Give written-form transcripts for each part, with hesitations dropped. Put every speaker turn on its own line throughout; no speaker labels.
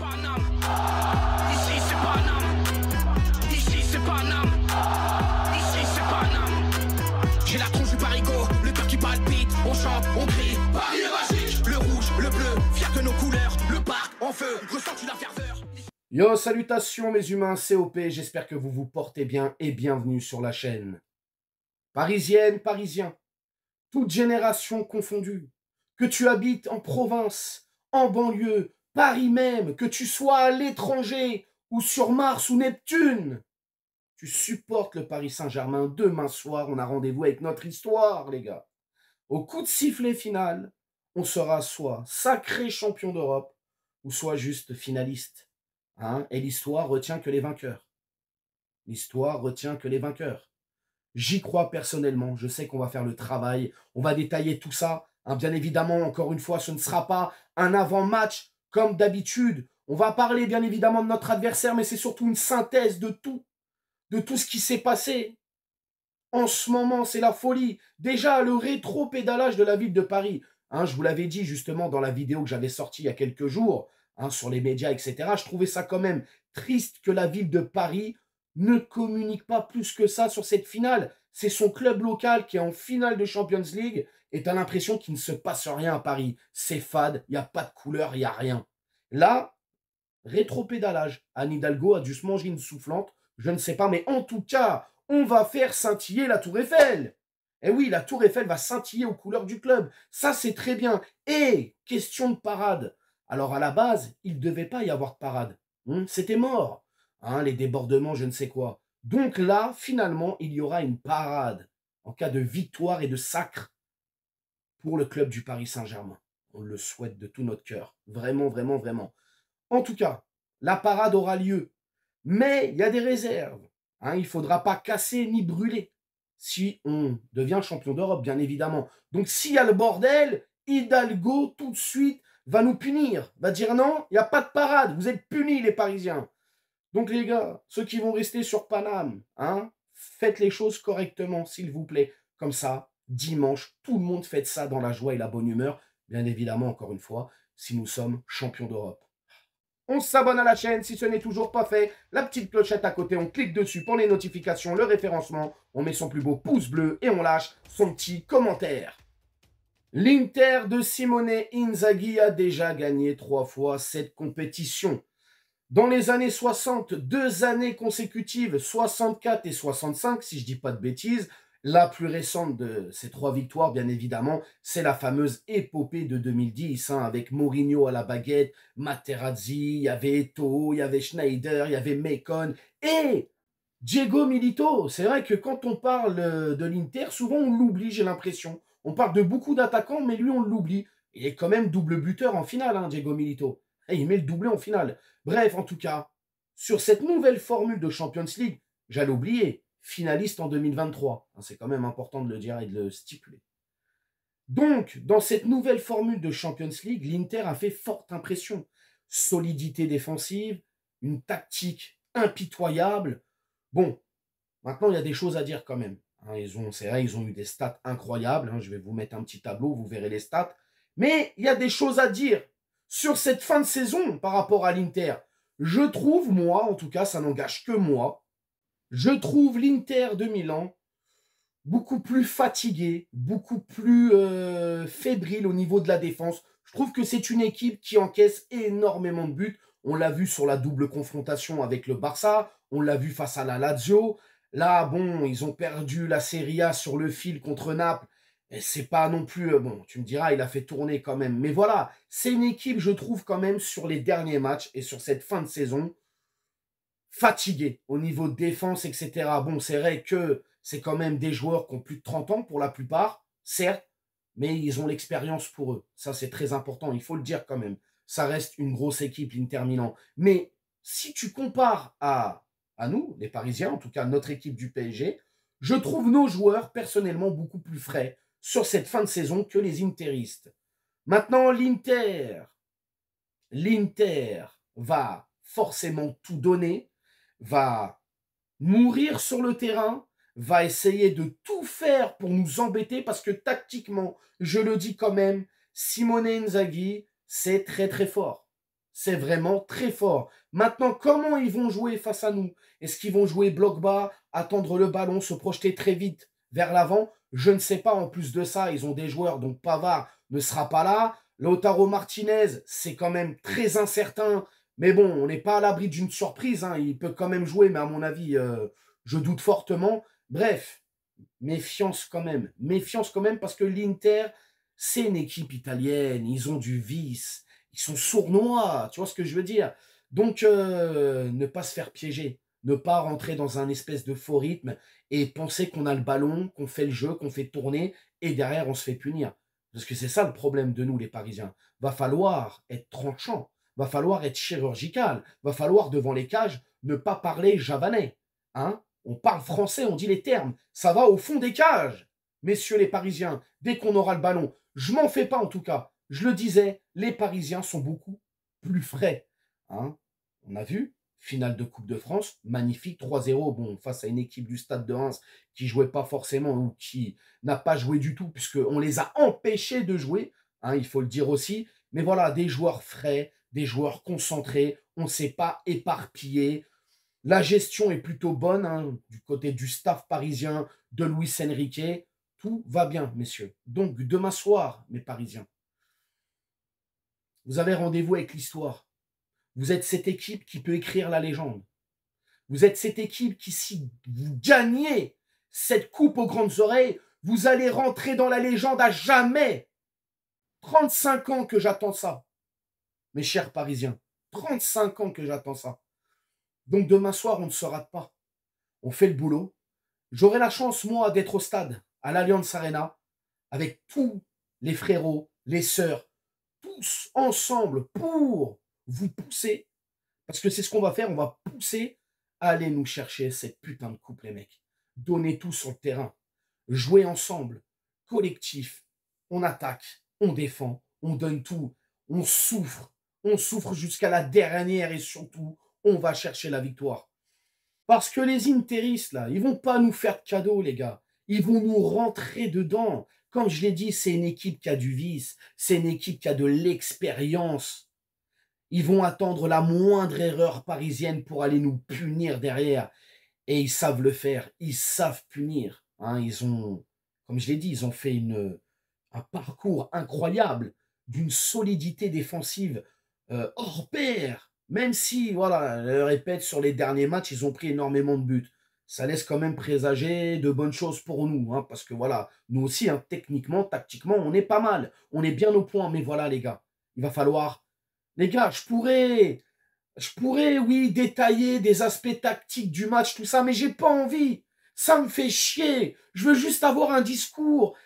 Paname. Ici c'est Paname. Ici c'est Paname. Ici c'est Paname. J'ai la tronche du parigot, le cœur qui palpite. On chante, on crie, Paris est magique. Le rouge, le bleu, fier de nos couleurs. Le parc en feu, ressens-tu la ferveur?
Yo, salutations mes humains, COP, j'espère que vous vous portez bien et bienvenue sur la chaîne. Parisienne, Parisien, toute génération confondue, que tu habites en province, en banlieue, Paris même, que tu sois à l'étranger ou sur Mars ou Neptune, tu supportes le Paris Saint-Germain. Demain soir, on a rendez-vous avec notre histoire, les gars. Au coup de sifflet final, on sera soit sacré champion d'Europe ou soit juste finaliste. Hein, et l'histoire retient que les vainqueurs. L'histoire retient que les vainqueurs. J'y crois personnellement. Je sais qu'on va faire le travail. On va détailler tout ça. Hein, bien évidemment, encore une fois, ce ne sera pas un avant-match comme d'habitude. On va parler bien évidemment de notre adversaire, mais c'est surtout une synthèse de tout ce qui s'est passé. En ce moment, c'est la folie. Déjà, le rétro-pédalage de la ville de Paris. Hein, je vous l'avais dit justement dans la vidéo que j'avais sortie il y a quelques jours, hein, sur les médias, etc. Je trouvais ça quand même triste que la ville de Paris ne communique pas plus que ça sur cette finale. C'est son club local qui est en finale de Champions League et tu as l'impression qu'il ne se passe rien à Paris. C'est fade, il n'y a pas de couleur, il n'y a rien. Là, rétro-pédalage. Anne Hidalgo a dû se manger une soufflante, je ne sais pas, mais en tout cas, on va faire scintiller la Tour Eiffel. Eh oui, la Tour Eiffel va scintiller aux couleurs du club. Ça, c'est très bien. Et, question de parade. Alors, à la base, il ne devait pas y avoir de parade. C'était mort. Hein, les débordements, je ne sais quoi. Donc là, finalement, il y aura une parade en cas de victoire et de sacre pour le club du Paris Saint-Germain. On le souhaite de tout notre cœur. Vraiment, vraiment, vraiment. En tout cas, la parade aura lieu. Mais il y a des réserves. Hein, il ne faudra pas casser ni brûler si on devient champion d'Europe, bien évidemment. Donc, s'il y a le bordel, Hidalgo, tout de suite, va nous punir. Va dire non, il n'y a pas de parade. Vous êtes punis, les Parisiens. Donc, les gars, ceux qui vont rester sur Paname, hein, faites les choses correctement, s'il vous plaît. Comme ça, dimanche, tout le monde fête ça dans la joie et la bonne humeur. Bien évidemment, encore une fois, si nous sommes champions d'Europe. On s'abonne à la chaîne si ce n'est toujours pas fait. La petite clochette à côté, on clique dessus pour les notifications, le référencement. On met son plus beau pouce bleu et on lâche son petit commentaire. L'Inter de Simone Inzaghi a déjà gagné 3 fois cette compétition. Dans les années 60, 2 années consécutives, 64 et 65, si je ne dis pas de bêtises. La plus récente de ces 3 victoires, bien évidemment, c'est la fameuse épopée de 2010, hein, avec Mourinho à la baguette, Materazzi, il y avait Eto'o, il y avait Schneider, il y avait Mekon et Diego Milito. C'est vrai que quand on parle de l'Inter, souvent on l'oublie, j'ai l'impression. On parle de beaucoup d'attaquants, mais lui on l'oublie. Il est quand même double buteur en finale, hein, Diego Milito. Et il met le doublé en finale. Bref, en tout cas, sur cette nouvelle formule de Champions League, j'allais oublier, finaliste en 2023. C'est quand même important de le dire et de le stipuler. Donc, dans cette nouvelle formule de Champions League, l'Inter a fait forte impression. Solidité défensive, une tactique impitoyable. Bon, maintenant, il y a des choses à dire quand même. C'est vrai, ils ont eu des stats incroyables. Je vais vous mettre un petit tableau, vous verrez les stats. Mais il y a des choses à dire sur cette fin de saison par rapport à l'Inter. Je trouve, moi, en tout cas, ça n'engage que moi, je trouve l'Inter de Milan beaucoup plus fatigué, beaucoup plus fébrile au niveau de la défense. Je trouve que c'est une équipe qui encaisse énormément de buts. On l'a vu sur la double confrontation avec le Barça, on l'a vu face à la Lazio. Là, bon, ils ont perdu la Serie A sur le fil contre Naples. Et c'est pas non plus... bon, tu me diras, il a fait tourner quand même. Mais voilà, c'est une équipe, je trouve quand même, sur les derniers matchs et sur cette fin de saison, fatigué au niveau de défense, etc. Bon, c'est vrai que c'est quand même des joueurs qui ont plus de 30 ans pour la plupart, certes, mais ils ont l'expérience pour eux. Ça, c'est très important, il faut le dire quand même. Ça reste une grosse équipe, l'Inter Milan. Mais si tu compares à nous, les Parisiens, en tout cas notre équipe du PSG, je trouve nos joueurs personnellement beaucoup plus frais sur cette fin de saison que les interistes. Maintenant, l'Inter va forcément tout donner, va mourir sur le terrain, va essayer de tout faire pour nous embêter parce que tactiquement, je le dis quand même, Simone Inzaghi, c'est très très fort. C'est vraiment très fort. Maintenant, comment ils vont jouer face à nous? Est-ce qu'ils vont jouer bloc bas, attendre le ballon, se projeter très vite vers l'avant? Je ne sais pas. En plus de ça, ils ont des joueurs, donc Pavard ne sera pas là. Lautaro Martinez, c'est quand même très incertain. Mais bon, on n'est pas à l'abri d'une surprise, hein. Il peut quand même jouer, mais à mon avis, je doute fortement. Bref, méfiance quand même. Méfiance quand même parce que l'Inter, c'est une équipe italienne. Ils ont du vice. Ils sont sournois. Tu vois ce que je veux dire? Donc, ne pas se faire piéger. Ne pas rentrer dans un espèce de faux rythme et penser qu'on a le ballon, qu'on fait le jeu, qu'on fait tourner et derrière, on se fait punir. Parce que c'est ça le problème de nous, les Parisiens. Va falloir être tranchant. Va falloir être chirurgical. Va falloir, devant les cages, ne pas parler javanais. Hein? On parle français, on dit les termes. Ça va au fond des cages. Messieurs les Parisiens, dès qu'on aura le ballon, je m'en fais pas en tout cas. Je le disais, les Parisiens sont beaucoup plus frais. Hein? On a vu, finale de Coupe de France, magnifique, 3-0, bon, face à une équipe du Stade de Reims qui jouait pas forcément ou qui n'a pas joué du tout, puisqu'on les a empêchés de jouer, hein, il faut le dire aussi. Mais voilà, des joueurs frais, des joueurs concentrés, on ne s'est pas éparpillé. La gestion est plutôt bonne, hein, du côté du staff parisien, de Luis Enrique. Tout va bien, messieurs. Donc, demain soir, mes Parisiens, vous avez rendez-vous avec l'histoire. Vous êtes cette équipe qui peut écrire la légende. Vous êtes cette équipe qui, si vous gagnez cette coupe aux grandes oreilles, vous allez rentrer dans la légende à jamais. 35 ans que j'attends ça, mes chers Parisiens. 35 ans que j'attends ça. Donc demain soir, on ne se rate pas. On fait le boulot. J'aurai la chance, moi, d'être au stade, à l'Allianz Arena, avec tous les frérots, les sœurs, tous ensemble pour vous pousser. Parce que c'est ce qu'on va faire, on va pousser à aller nous chercher cette putain de coupe, les mecs. Donnez tout sur le terrain. Jouez ensemble, collectif. On attaque, on défend, on donne tout. On souffre jusqu'à la dernière et surtout, on va chercher la victoire. Parce que les interistes, là, ils vont pas nous faire de cadeaux, les gars. Ils vont nous rentrer dedans. Comme je l'ai dit, c'est une équipe qui a du vice. C'est une équipe qui a de l'expérience. Ils vont attendre la moindre erreur parisienne pour aller nous punir derrière. Et ils savent le faire. Ils savent punir. Hein, ils ont, comme je l'ai dit, ils ont fait un parcours incroyable d'une solidité défensive hors pair. Même si, voilà, je le répète, sur les derniers matchs, ils ont pris énormément de buts. Ça laisse quand même présager de bonnes choses pour nous. Hein, parce que voilà, nous aussi, hein, techniquement, tactiquement, on est pas mal. On est bien au point. Mais voilà, les gars, il va falloir... Les gars, je pourrais, oui, détailler des aspects tactiques du match, tout ça, mais j'ai pas envie. Ça me fait chier. Je veux juste avoir un discours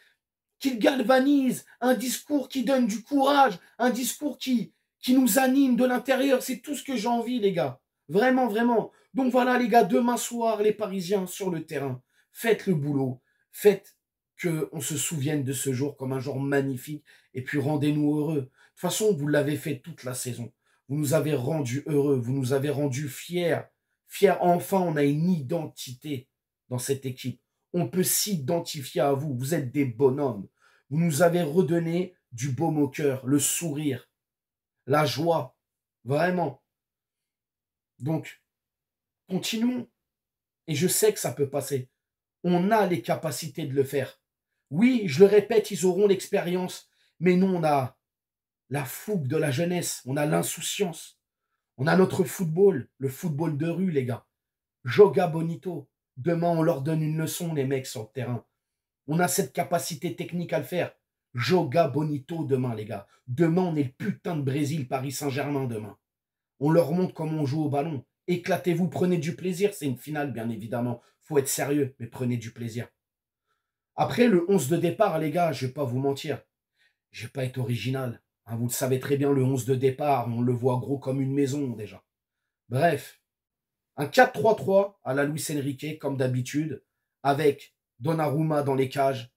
qui galvanise, un discours qui donne du courage, un discours qui nous anime de l'intérieur. C'est tout ce que j'ai envie, les gars. Vraiment, vraiment. Donc voilà, les gars, demain soir, les Parisiens sur le terrain, faites le boulot. Faites qu'on se souvienne de ce jour comme un jour magnifique et puis rendez-nous heureux. De toute façon, vous l'avez fait toute la saison. Vous nous avez rendus heureux, vous nous avez rendus fiers. Fiers, enfin, on a une identité dans cette équipe. On peut s'identifier à vous. Vous êtes des bonhommes. Vous nous avez redonné du baume au cœur, le sourire, la joie. Vraiment. Donc, continuons. Et je sais que ça peut passer. On a les capacités de le faire. Oui, je le répète, ils auront l'expérience. Mais nous, on a la fougue de la jeunesse. On a l'insouciance. On a notre football, le football de rue, les gars. Joga bonito. Demain, on leur donne une leçon, les mecs, sur le terrain. On a cette capacité technique à le faire. Joga bonito demain, les gars. Demain, on est le putain de Brésil, Paris Saint-Germain demain. On leur montre comment on joue au ballon. Éclatez-vous, prenez du plaisir. C'est une finale, bien évidemment. Faut être sérieux, mais prenez du plaisir. Après, le 11 de départ, les gars, je vais pas vous mentir. Je vais pas être original. Hein, vous le savez très bien, le 11 de départ, on le voit gros comme une maison, déjà. Bref, un 4-3-3 à la Luis Enrique, comme d'habitude, avec Donnarumma dans les cages,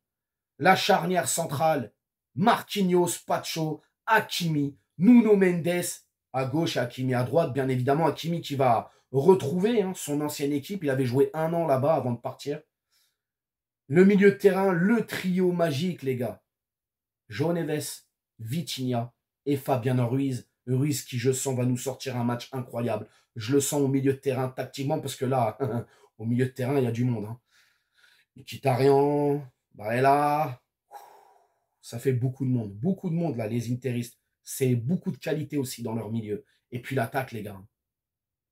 la charnière centrale, Marquinhos, Pacho, Hakimi, Nuno Mendes à gauche et Hakimi à droite. Bien évidemment, Hakimi qui va retrouver son ancienne équipe. Il avait joué 1 an là-bas avant de partir. Le milieu de terrain, le trio magique, les gars. João Neves, Vitinha et Fabián Ruiz Ruiz qui, je sens, va nous sortir un match incroyable. Je le sens au milieu de terrain tactiquement parce que là, au milieu de terrain, il y a du monde. Hein. Mkhitaryan, Barella, ça fait beaucoup de monde. Beaucoup de monde, là, les Interistes. C'est beaucoup de qualité aussi dans leur milieu. Et puis l'attaque, les gars.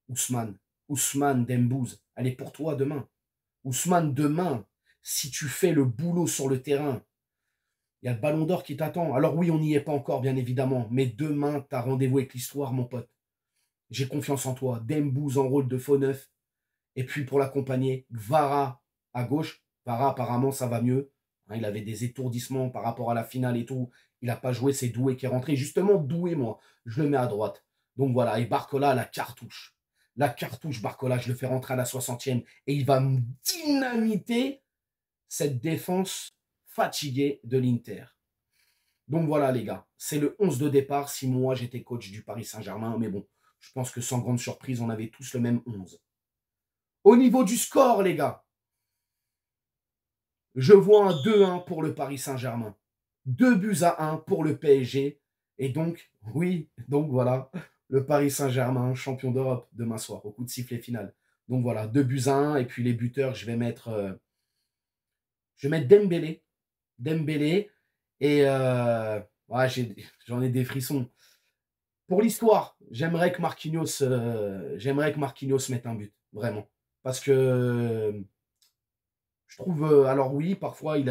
Ousmane Dembouz, elle est pour toi demain. Ousmane, demain, si tu fais le boulot sur le terrain, il y a le ballon d'or qui t'attend. Alors oui, on n'y est pas encore, bien évidemment. Mais demain, tu as rendez-vous avec l'histoire, mon pote. J'ai confiance en toi. Dembouz en rôle de faux neuf. Et puis pour l'accompagner, Vara à gauche. Vara, apparemment, ça va mieux. Hein, il avait des étourdissements par rapport à la finale et tout. Il n'a pas joué, c'est Doué qui est rentré. Justement, Doué, moi, je le mets à droite. Donc voilà, et Barcola, la cartouche. La cartouche, Barcola, je le fais rentrer à la 60e. Et il va me dynamiter cette défense fatiguée de l'Inter. Donc voilà, les gars. C'est le 11 de départ si moi, j'étais coach du Paris Saint-Germain. Mais bon, je pense que sans grande surprise, on avait tous le même 11. Au niveau du score, les gars, je vois un 2-1 pour le Paris Saint-Germain. 2-1 pour le PSG. Et donc, oui, donc voilà, le Paris Saint-Germain, champion d'Europe demain soir, au coup de sifflet final. Donc voilà, 2-1. Et puis les buteurs, je vais mettre Dembélé. Et ouais, j'en ai des frissons. Pour l'histoire, j'aimerais que Marquinhos mette un but, vraiment. Parce que je trouve, alors oui, parfois il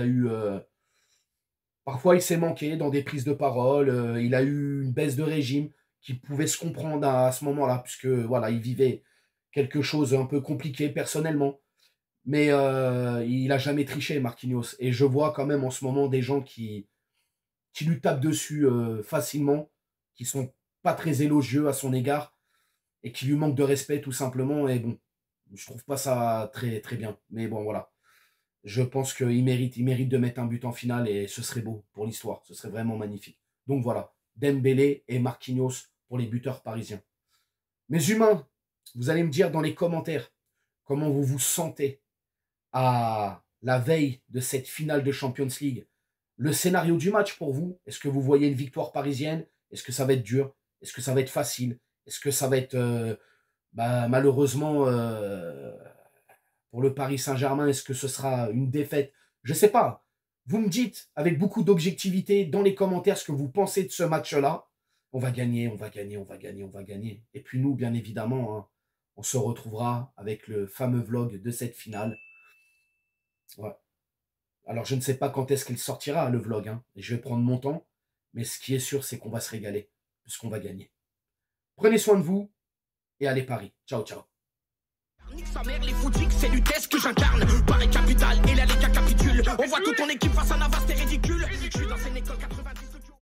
s'est manqué dans des prises de parole, il a eu une baisse de régime qui pouvait se comprendre à ce moment-là, puisque voilà, il vivait quelque chose un peu compliqué personnellement. Mais il n'a jamais triché, Marquinhos. Et je vois quand même en ce moment des gens qui lui tapent dessus facilement, qui sont pas très élogieux à son égard et qui lui manquent de respect tout simplement. Et bon, je trouve pas ça très, très bien. Mais bon, voilà. Je pense qu'il mérite de mettre un but en finale et ce serait beau pour l'histoire. Ce serait vraiment magnifique. Donc voilà, Dembélé et Marquinhos pour les buteurs parisiens. Mes humains, vous allez me dire dans les commentaires comment vous vous sentez à la veille de cette finale de Champions League. Le scénario du match pour vous, est-ce que vous voyez une victoire parisienne? Est-ce que ça va être dur? Est-ce que ça va être facile? Est-ce que ça va être malheureusement pour le Paris Saint-Germain, est-ce que ce sera une défaite? Je ne sais pas. Vous me dites avec beaucoup d'objectivité dans les commentaires ce que vous pensez de ce match-là. On va gagner, on va gagner, on va gagner, on va gagner. Et puis nous, bien évidemment, hein, on se retrouvera avec le fameux vlog de cette finale. Ouais. Alors, je ne sais pas quand est-ce qu'il sortira, le vlog. Hein, et je vais prendre mon temps. Mais ce qui est sûr, c'est qu'on va se régaler. Puisqu'on va gagner. Prenez soin de vous. Et allez Paris. Ciao, ciao.
Nique sa mère, les foutiques, c'est l'UTES que j'incarne. Paris capitale, et là les gars capitulent. On voit toute ton équipe face à Navas, c'est ridicule. Je suis dans une école 80.